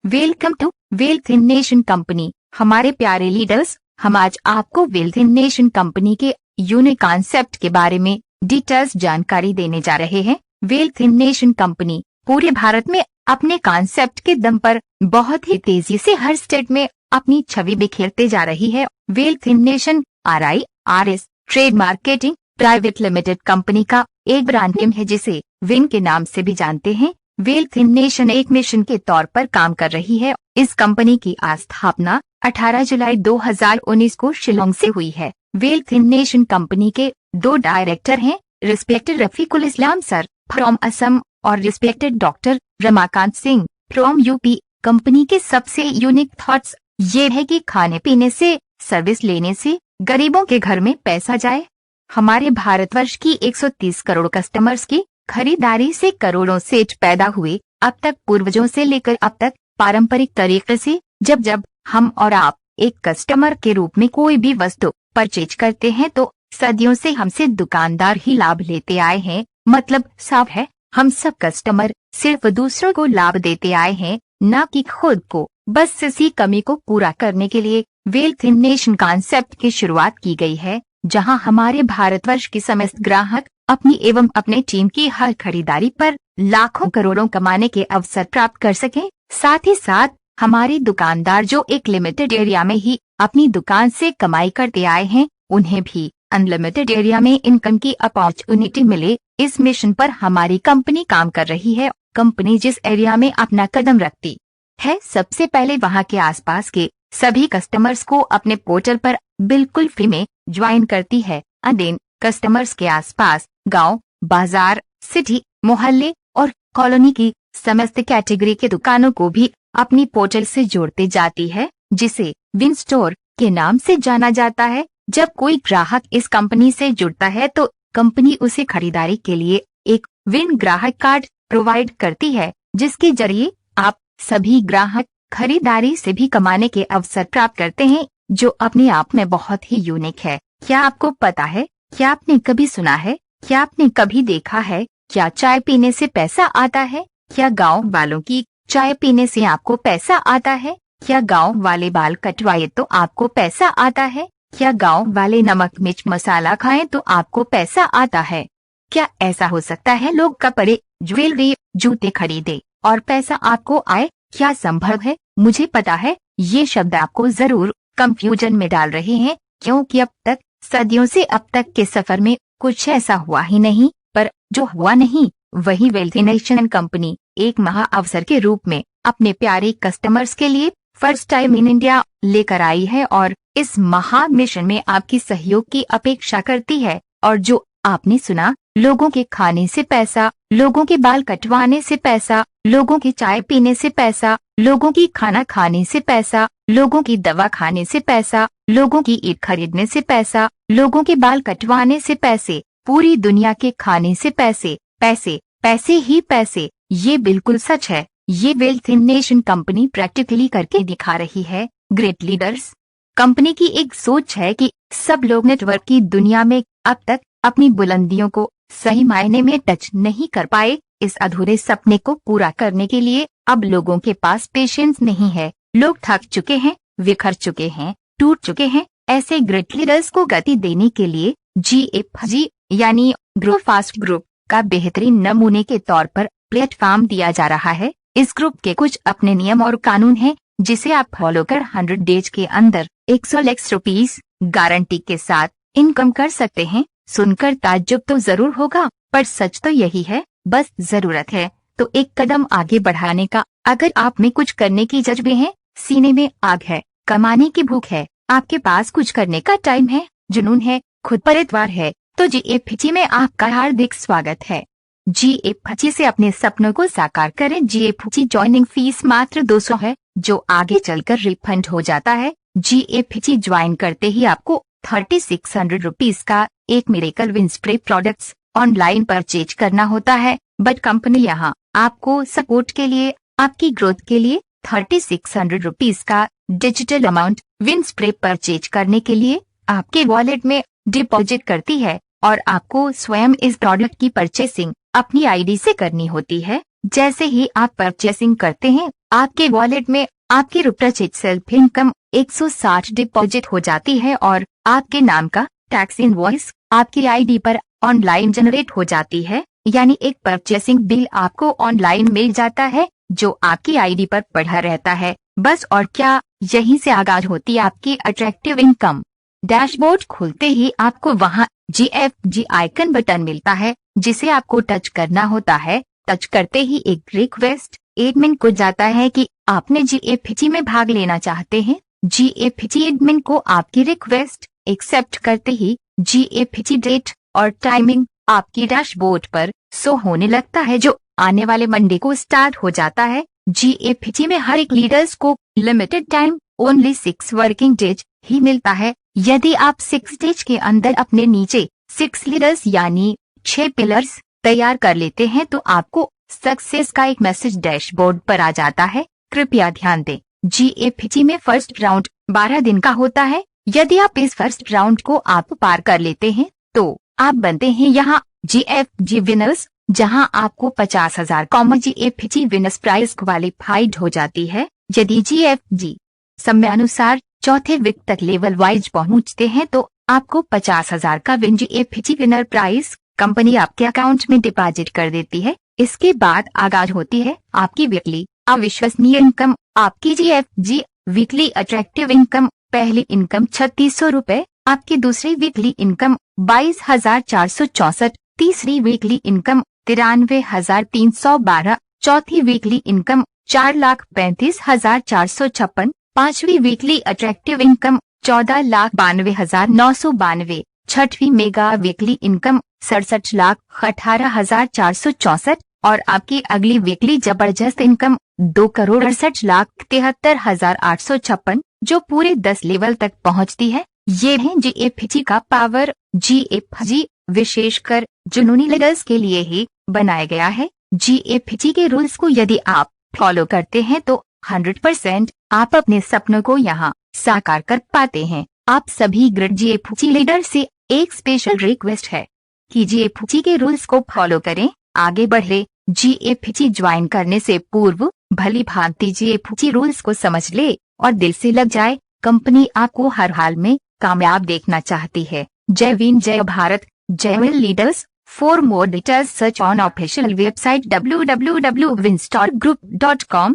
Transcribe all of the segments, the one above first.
Welcome to wealth in nation company. हमारे प्यारे leaders, हम आज आपको वेल्थ इन नेशन कंपनी के यूनिक कॉन्सेप्ट के बारे में डिटेल्स जानकारी देने जा रहे हैं। वेल्थ इन नेशन कंपनी पूरे भारत में अपने कॉन्सेप्ट के दम पर बहुत ही तेजी से हर स्टेट में अपनी छवि बिखेरते जा रही है। Wealth in nation RIRS trade marketing private limited company का एक ब्रांड नेम है, जिसे विन के नाम से भी जानते हैं। वेल्थ इन नेशन एक मिशन के तौर पर काम कर रही है। इस कंपनी की स्थापना 18 जुलाई 2019 को शिलोंग से हुई है। वेल्थ इन नेशन कंपनी के 2 डायरेक्टर हैं, respected Rafiqul Islam sir from Assam और respected doctor Ramakant Singh from UP. Company के सबसे यूनिक थॉट्स ये है कि खाने पीने से, सर्विस लेने से गरीबों के घर में पैसा जाए। हमारे भारतवर्ष की 130 करोड़ कस्टमर्स की खरीदारी से करोड़ों सेठ पैदा हुए। अब तक पूर्वजों से लेकर अब तक पारंपरिक तरीके से जब जब हम और आप एक कस्टमर के रूप में कोई भी वस्तु परचेज करते हैं तो सदियों से हमसे दुकानदार ही लाभ लेते आए हैं। मतलब साफ है, हम सब कस्टमर सिर्फ दूसरों को लाभ देते आए हैं, न कि खुद को। बस इसी कमी को पूरा करने के लिए वेल्थ इन नेशन कॉन्सेप्ट की शुरुआत की गई है, जहां हमारे भारतवर्ष के समस्त ग्राहक अपनी एवं अपने टीम की हर खरीदारी पर लाखों करोड़ों कमाने के अवसर प्राप्त कर सकें। साथ ही साथ हमारे दुकानदार जो एक लिमिटेड एरिया में ही अपनी दुकान से कमाई करते आए हैं, उन्हें भी अनलिमिटेड एरिया में इनकम की अपॉर्चुनिटी मिले। इस मिशन पर हमारी कंपनी काम कर रही है। कंपनी जिस एरिया में अपना कदम रखती है, सबसे पहले वहां के आसपास के सभी कस्टमर्स को अपने पोर्टल पर बिल्कुल फ्री में ज्वाइन करती है। देन कस्टमर्स के आसपास गांव, बाजार, सिटी, मोहल्ले और कॉलोनी की समस्त कैटेगरी के दुकानों को भी अपनी पोर्टल से जोड़ते जाती है, जिसे विन स्टोर के नाम से जाना जाता है। जब कोई ग्राहक इस कंपनी से जुड़ता है तो कंपनी उसे खरीदारी के लिए एक विन ग्राहक कार्ड प्रोवाइड करती है, जिसके जरिए आप सभी ग्राहक खरीदारी से भी कमाने के अवसर प्राप्त करते हैं, जो अपने आप में बहुत ही यूनिक है। क्या आपको पता है? क्या आपने कभी सुना है? क्या आपने कभी देखा है? क्या चाय पीने से पैसा आता है? क्या गांव वालों की चाय पीने से आपको पैसा आता है? क्या गांव वाले बाल कटवाए तो आपको पैसा आता है? क्या गांव वाले नमक मिर्च मसाला खाएं तो आपको पैसा आता है? क्या ऐसा हो सकता है लोग कपड़े, ज्वेलरी, जूते खरीदे और पैसा आपको आए? क्या संभव है? मुझे पता है ये शब्द आपको जरूर कंफ्यूजन में डाल रहे हैं, क्योंकि अब तक सदियों से अब तक के सफर में कुछ ऐसा हुआ ही नहीं। पर जो हुआ नहीं वही वेल्थ इन नेशन कंपनी एक महा अवसर के रूप में अपने प्यारे कस्टमर्स के लिए फर्स्ट टाइम इन इंडिया लेकर आई है और इस महा मिशन में आपकी सहयोग की अपेक्षा करती है। और जो आपने सुना, लोगों के खाने से पैसा, लोगों के बाल कटवाने से पैसा, लोगों की चाय पीने से पैसा, लोगों की खाना खाने से पैसा, लोगों की दवा खाने से पैसा, लोगों की ईट खरीदने से पैसा, लोगों के बाल कटवाने से पैसे, पूरी दुनिया के खाने से पैसे, पैसे पैसे ही पैसे। ये बिल्कुल सच है। ये wealth in nation company practically करके दिखा रही है। ग्रेट लीडर्स, कंपनी की एक सोच है कि सब लोग नेटवर्क की दुनिया में अब तक अपनी बुलंदियों को सही मायने में टच नहीं कर पाए। इस अधूरे सपने को पूरा करने के लिए अब लोगों के पास पेशेंस नहीं है। लोग थक चुके हैं, बिखर चुके हैं, टूट चुके हैं। ऐसे ग्रेट लीडर्स को गति देने के लिए GFG यानी ग्रो फास्ट ग्रुप का बेहतरीन नमूने के तौर पर प्लेटफॉर्म दिया जा रहा है। इस ग्रुप के कुछ अपने नियम और कानून हैं, जिसे आप फॉलो कर 100 डेज के अंदर 100 लाख रुपीस गारंटी के साथ इनकम कर सकते हैं। सुनकर ताज्जुब तो जरूर होगा, पर सच तो यही है। बस जरूरत है तो एक कदम आगे बढ़ाने का। अगर आप में कुछ करने की जज्बे हैं, सीने में आग है, कमाने की भूख है, आपके पास कुछ करने का टाइम है, जुनून है, खुद पर एतबार है, तो GFG में आपका हार्दिक स्वागत है। GFG से अपने सपनों को साकार करें। GFG ज्वाइनिंग फीस मात्र 200 है, जो आगे चलकर रिफंड हो जाता है। GFG ज्वाइन करते ही आपको 3600 रुपीज का एक miracle win spray products online purchase करना होता है। बट कंपनी यहाँ आपको सपोर्ट के लिए, आपकी ग्रोथ के लिए 3600 रुपीज का digital amount win spray purchase करने के लिए आपके वॉलेट में डिपॉजिट करती है और आपको स्वयं इस प्रोडक्ट की परचेसिंग अपनी ID से करनी होती है। जैसे ही आप परचेसिंग करते हैं, आपके वॉलेट में आपकी रुपये सेल्फ इनकम 160 डिपॉजिट हो जाती है और आपके नाम का टैक्स इनवॉइस आपकी आईडी पर ऑनलाइन जनरेट हो जाती है। यानी एक परचेसिंग बिल आपको ऑनलाइन मिल जाता है जो आपकी आईडी पर पड़ा रहता है। बस और क्या, यहीं से आगाज होती है आपकी अट्रैक्टिव इनकम। डैशबोर्ड खुलते ही आपको वहां GFG आइकन बटन मिलता है जिसे आपको टच करना होता है। टच करते ही एक रिक्वेस्ट एडमिन को जाता है कि आपने GFG में भाग लेना चाहते हैं। GFG एडमिन को आपकी रिक्वेस्ट एक्सेप्ट करते ही GFG डेट और टाइमिंग आपकी डैशबोर्ड पर शो होने लगता है जो आने वाले मंडे को स्टार्ट हो जाता है। GFG में हर एक लीडर्स को limited time only 6 working days ही मिलता है। यदि आप 6 डेज के अंदर अपने नीचे 6 लीडर्स यानी 6 पिलर्स तैयार कर लेते हैं तो आपको सक्सेस का एक मैसेज डैशबोर्ड पर आ जाता है। कृपया ध्यान दें, GFG में फर्स्ट राउंड 12 दिन का होता है। यदि आप इस फर्स्ट राउंड को आप पार कर लेते हैं तो आप बनते हैं यहाँ GFG विनर्स, जहां आपको 50,000 GFG विनर्स प्राइज क्वालिफाइड हो जाती है। यदि GFG समयानुसार चौथे वीक तक लेवल वाइज पहुंचते हैं तो आपको 50,000 का GFG विनर प्राइज कंपनी आपके अकाउंट में डिपॉजिट कर देती है। इसके बाद आगाज होती है आपकी वीकली अविश्वसनीय इनकम। आपकी GFG वीकली अट्रैक्टिव इनकम पहली इनकम 3600 रुपए, आपकी दूसरी वीकली इनकम 22,464, तीसरी वीकली इनकम 93,312, चौथी वीकली इनकम 4,35,456, पांचवी वीकली अट्रैक्टिव इनकम 14,92,992, छठवीं मेगा वीकली इनकम 67,18,464 और आपकी अगली वीकली जबरदस्त इनकम 2,68,73,856 जो पूरे 10 लेवल तक पहुंचती है। ये है GFG का पावर। GFG विशेषकर जुनूनी लीडर्स के लिए ही बनाया गया है। GFG के रूल्स को यदि आप फॉलो करते हैं तो 100% आप अपने सपनों को यहाँ साकार कर पाते हैं। आप सभी ग्रेट GFG लीडर से एक स्पेशल रिक्वेस्ट है कि GFG के रूल्स को फॉलो करें, आगे बढ़े। GFG ज्वाइन करने से पूर्व भली भांति GFG रूल्स को समझ ले और दिल से लग जाए। कंपनी आपको हर हाल में कामयाब देखना चाहती है। जय विन जय भारत, जय win leaders. For more details search on official website www.winstargroup.com।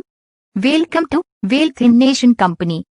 Welcome to wealth in nation company.